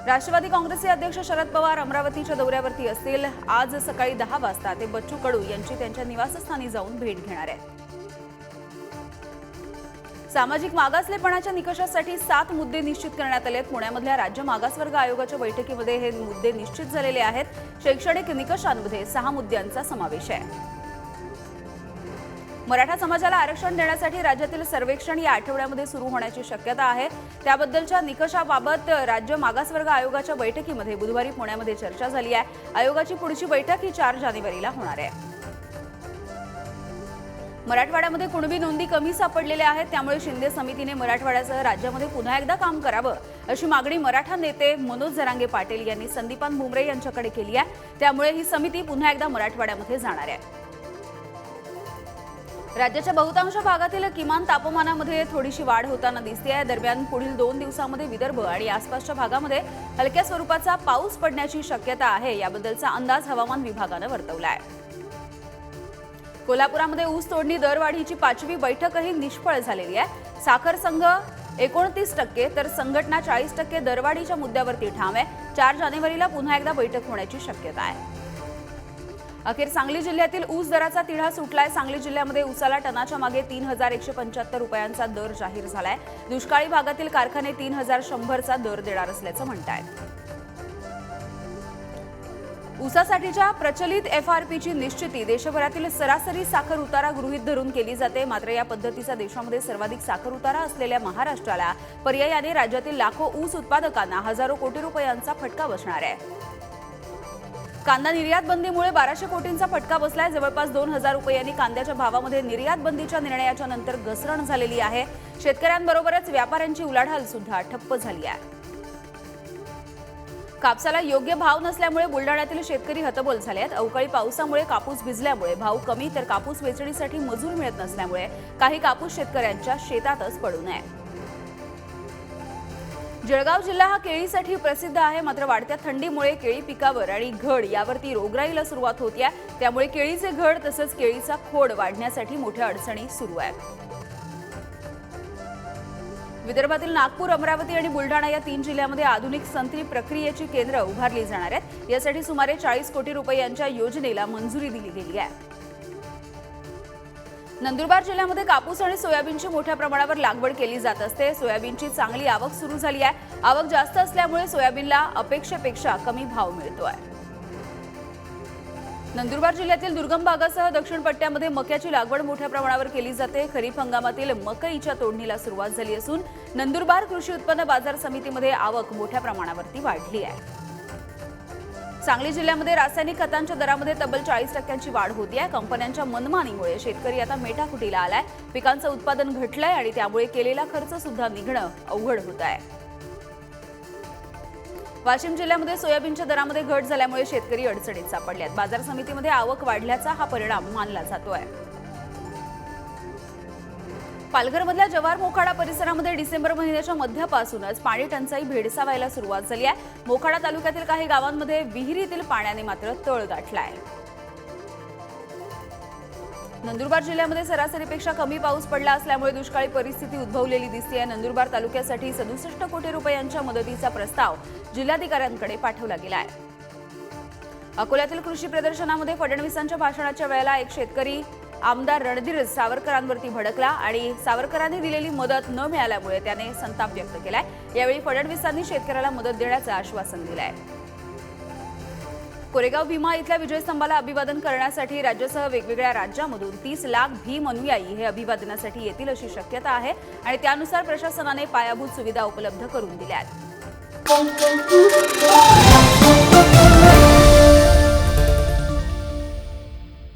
राष्ट्रवादी काँग्रेसचे अध्यक्ष शरद पवार अमरावतीच्या दौऱ्यावरती असतील। आज सकाळी 10 वाजता ते बच्चू कडू यांची त्यांच्या निवासस्थानी जाऊन भेट घेणार आहेत। सामाजिक मागासलेपणाच्या निकषासाठी 7 मुद्दे निश्चित करण्यात आले आहेत। पुण्यामधल्या राज्य मागासवर्ग आयोगाच्या बैठकीमध्ये हे मुद्दे निश्चित झालेले आहेत। शैक्षणिक निकषांमध्ये 6 मुद्द्यांचा समावेश आहे। मराठा समाजाला आरक्षण देण्यासाठी राज्यातील सर्वेक्षण या आठवड्यामध्ये सुरू होण्याची शक्यता आहे। त्याबद्दलच्या निकषाबाबत राज्य मागासवर्ग आयोगाच्या बैठकीमध्ये बुधवारी पुण्यामध्ये चर्चा झाली आहे। आयोगाची पुढची बैठक ही 4 जानेवारीला होणार आहे। मराठवाड्यामध्ये कुणबी नोंदी कमी सापडलेल्या आहेत, त्यामुळे शिंदे समितीने मराठवाड्यासह राज्यामध्ये पुन्हा एकदा काम करावं अशी मागणी मराठा नेते मनोज जरांगे पाटील यांनी संदीपान भुमरे यांच्याकडे केली आहे। त्यामुळे ही समिती पुन्हा एकदा मराठवाड्यामध्ये जाणार आहे। राज्याच्या बहुतांश भागातील किमान तापमानामध्ये थोडीशी वाढ होताना दिसते आहे। दरम्यान पुढील 2 दिवसांमध्ये विदर्भ आणि आसपासच्या भागामध्ये हलक्या स्वरूपाचा पाऊस पडण्याची शक्यता आहे, याबद्दलचा अंदाज हवामान विभागाने वर्तवला आहे। कोल्हापुरामध्ये ऊस तोडणी दरवाढीची 5वी बैठकही निष्फळ झालेली आहे। साखर संघ 29% तर संघटना 40% दरवाढीच्या मुद्द्यावरती ठाम आहे। 4 जानेवारीला पुन्हा एकदा बैठक होण्याची शक्यता आहे। अखेर सांगली जिल्ह्यातील ऊस दराचा तिढा सुटलाय। सांगली जिल्ह्यामध्ये ऊसाला टनाच्या मागे 3175 रुपयांचा दर जाहीर झालाय। दुष्काळी भागातील कारखाने 3100चा दर देणार असल्याचं म्हणतायत। ऊसासाठीच्या प्रचलित FRPची निश्चिती देशभरातील सरासरी साखर उतारा गृहीत धरून केली जाते। मात्र या पद्धतीचा देशामध्ये सर्वाधिक साखर उतारा असलेल्या महाराष्ट्राला पर्यायाने राज्यातील लाखो ऊस उत्पादकांना हजारो कोटी रुपयांचा फटका बसणार आहे। कांदा निर्यात बंदीमुळे 1200 कोटींचा फटका बसलाय। जवळपास 2000 रुपयांनी कांद्याच्या भावामध्ये निर्यात बंदीच्या निर्णयाच्या नंतर घसरण झालेली आहे। शेतकऱ्यांबरोबरच व्यापाऱ्यांची उलाढाल सुद्धा ठप्प झाली आहे। कापसाला योग्य भाव नसल्यामुळे बुलढाण्यातील शेतकरी हतबल झाले आहेत। अवकाळी पावसामुळे कापूस भिजल्यामुळे भाव कमी तर कापूस वेचणीसाठी मजूर मिळत नसल्यामुळे काही कापूस शेतकऱ्यांच्या शेतातच पडून आहे। जळगाव जिल्हा हा केळीसाठी प्रसिद्ध आहे। मात्र वाढत्या थंडीमुळे केळी पिकावर आणि घड यावरती रोगराईला सुरुवात होते, त्यामुळे केळीचे घड तसंच केळीचा खोड वाढण्यासाठी मोठ्या अडचणी सुरू आहेत। विदर्भातील नागपूर, अमरावती आणि बुलढाणा या 3 जिल्ह्यामध्ये आधुनिक संत्री प्रक्रियेची केंद्र उभारली जाणार आहेत। यासाठी सुमारे 40 कोटी रुपयांच्या योजनेला मंजुरी दिली गेली आहे। नंदुरबार जिल्ह्यामध्ये कापूस आणि सोयाबीनची मोठ्या प्रमाणावर लागवड केली जात असते। सोयाबीनची चांगली आवक सुरू झाली आहे। आवक जास्त असल्यामुळे सोयाबीनला अपेक्षेपेक्षा कमी भाव मिळतोय। नंदुरबार जिल्ह्यातील दुर्गम भागासह दक्षिण पट्ट्यामध्ये मक्याची लागवड मोठ्या प्रमाणावर केली जाते। खरीप हंगामातील मकईच्या तोडणीला सुरुवात झाली असून नंदुरबार कृषी उत्पन्न बाजार समितीमध्ये आवक मोठ्या प्रमाणावरती वाढली आहे। सांगली जिल्ह्यामध्ये रासायनिक खतांच्या दरामध्ये तब्बल 40% वाढ होती आहे। कंपन्यांच्या मनमानीमुळे शेतकरी आता मेटाकुटीला आलाय। पिकांचं उत्पादन घटलंय आणि त्यामुळे केलेला खर्च सुद्धा निघणं अवघड होत आहे। वाशिम जिल्ह्यामध्ये सोयाबीनच्या दरामध्ये घट झाल्यामुळे शेतकरी अडचणीत सापडले आहेत। बाजार समितीमध्ये आवक वाढल्याचा हा परिणाम मानला जातोय। पालघरमधल्या जव्हार मोखाडा परिसरामध्ये डिसेंबर महिन्याच्या मध्यापासूनच पाणी टंचाई भेडसावायला सुरुवात झाली आहे। मोखाडा तालुक्यातील काही गावांमध्ये विहिरीतील पाण्याने मात्र तळ गाठलाय। नंदुरबार जिल्ह्यामध्ये सरासरीपेक्षा कमी पाऊस पडला असल्यामुळे दुष्काळी परिस्थिती उद्भवलेली दिसते। नंदुरबार तालुक्यासाठी 67 कोटी रुपयांच्या मदतीचा प्रस्ताव जिल्हाधिकाऱ्यांकडे पाठवला गेला आहे। अकोल्यातील कृषी प्रदर्शनामध्ये फडणवीसांच्या भाषणाच्या वेळेला एक शेतकरी आमदार रणधीर सावरकरांवरती भडकला आणि सावरकरांनी दिलेली मदत न मिळाल्यामुळे त्याने संताप व्यक्त केलाय। यावेळी फडणवीसांनी शेतकऱ्याला मदत देण्याचं आश्वासन दिलंय। कोरेगाव भीमा इथल्या विजयस्तंभाला अभिवादन करण्यासाठी राज्यासह वेगवेगळ्या राज्यामधून 30 लाख भीम अनुयायी हे अभिवादनासाठी येतील अशी शक्यता आहे आणि त्यानुसार प्रशासनाने पायाभूत सुविधा उपलब्ध करून दिल्या आहेत।